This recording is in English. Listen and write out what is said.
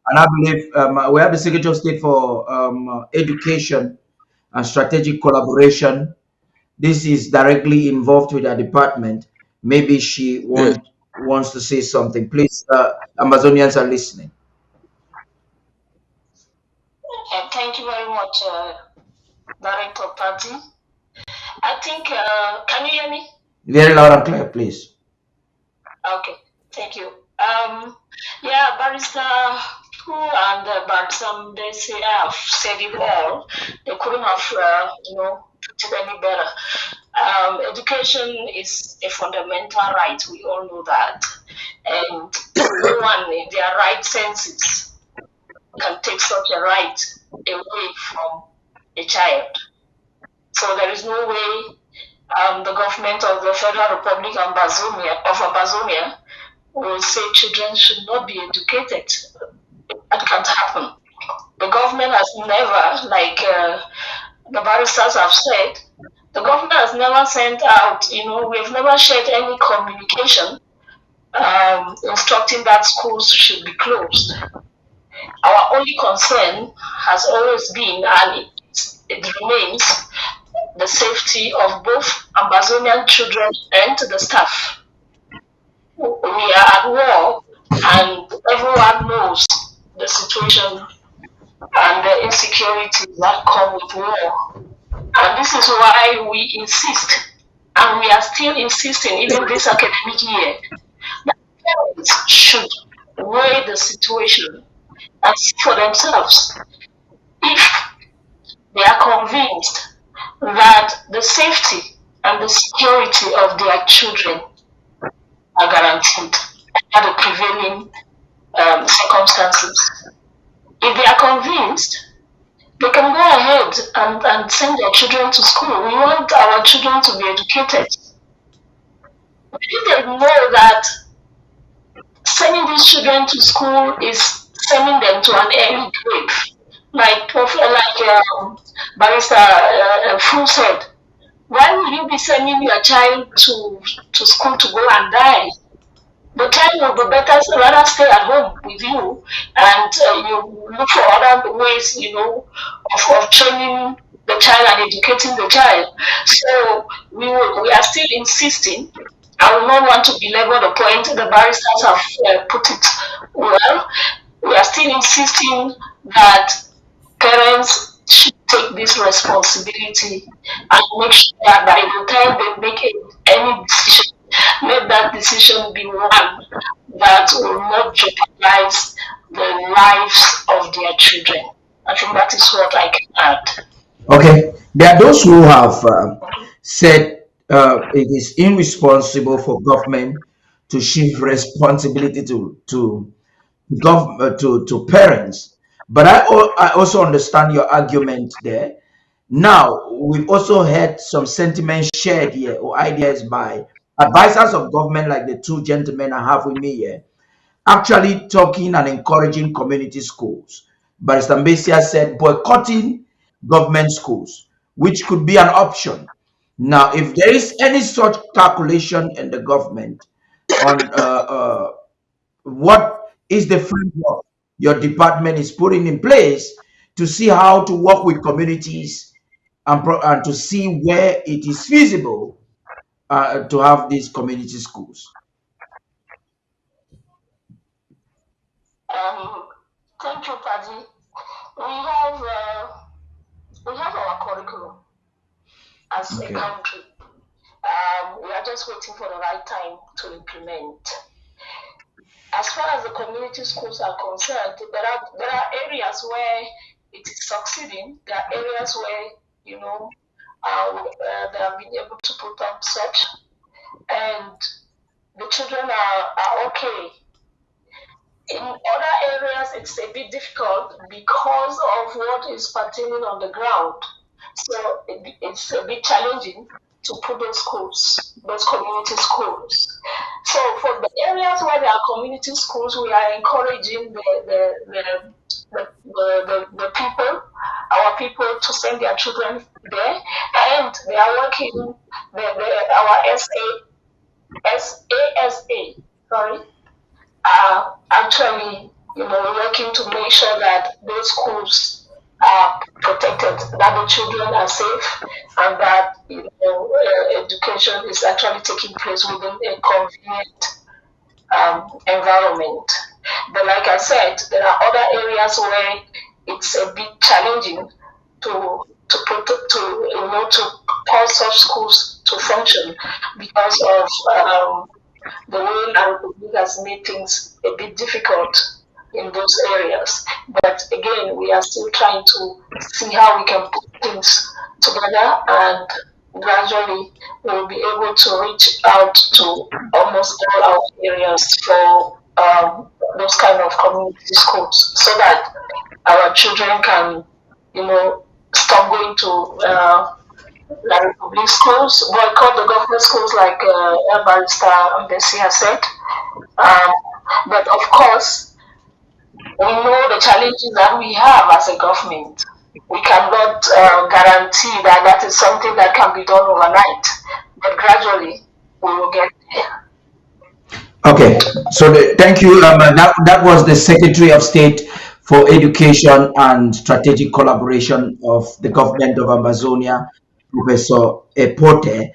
And I believe we have the Secretary of State for Education and Strategic Collaboration. This is directly involved with our department. Maybe she Yes. wants to say something. Please, Amazonians are listening. Thank you very much, Director Party. I think, can you hear me? Very loud and clear, please. Okay, thank you. Yeah, Barrister Who and Barrister they say have said it all. They couldn't have, put it any better. Education is a fundamental right. We all know that, and no one in their right senses can take such a right away from a child. So there is no way the government of the Federal Republic of Ambazonia will say children should not be educated. That can't happen. The government has never, like the barristers have said, the government has never sent out, we have never shared any communication instructing that schools should be closed. Our only concern has always been, and it remains, the safety of both Ambazonian children and the staff. We are at war, and everyone knows the situation and the insecurities that come with war. And this is why we insist, and we are still insisting, even this academic year, that parents should weigh the situation and see for themselves if they are convinced that the safety and the security of their children are guaranteed under the prevailing circumstances. If they are convinced, they can go ahead and send their children to school. We want our children to be educated. But if they know that sending these children to school is sending them to an early grave, like Barrister Fu said, why would you be sending your child to school to go and die? The child will be better rather stay at home with you, and you look for other ways, of training the child and educating the child. So we are still insisting. I will not want to belabor the point. The barristers have put it well. We are still insisting that parents should take this responsibility and make sure that by the time they make any decision, let that decision be one that will not jeopardize the lives of their children. I think that is what I can add. Okay, there are those who have said it is irresponsible for government to shift responsibility to parents. But I also understand your argument there. Now we've also had some sentiments shared here or ideas by advisors of government, like the two gentlemen I have with me here, actually talking and encouraging community schools. Barrister Mbesia said boycotting government schools, which could be an option. Now, if there is any such calculation in the government on what is the framework your department is putting in place to see how to work with communities and to see where it is feasible to have these community schools. Um, Thank you, Paddy. We have our curriculum as a Okay. country. We are just waiting for the right time to implement. As far as the community schools are concerned, there are areas where it is succeeding. There are areas where they have been able to put up such, and the children are okay. In other areas, it's a bit difficult because of what is pertaining on the ground. So it's a bit challenging to put those community schools. So for the areas where there are community schools, we are encouraging the people, our people, to send their children there, and they are working. Our SASA, sorry, are actually working to make sure that those schools are protected, that the children are safe, and that education is actually taking place within a convenient environment. But like I said, there are other areas where it's a bit challenging to cause such schools to function because of the way our Republic has made things a bit difficult in those areas. But again, we are still trying to see how we can put things together, and gradually we'll be able to reach out to almost all our areas for those kind of community schools so that our children can, stop going to like public schools, boycott the government schools like Barrister Mbesi has said. Um, but of course, we know the challenges that we have as a government. We cannot guarantee that that is something that can be done overnight, but gradually we will get there. Okay, so thank you. That was the Secretary of State for Education and Strategic Collaboration of the Government of Amazonia, Professor Epote.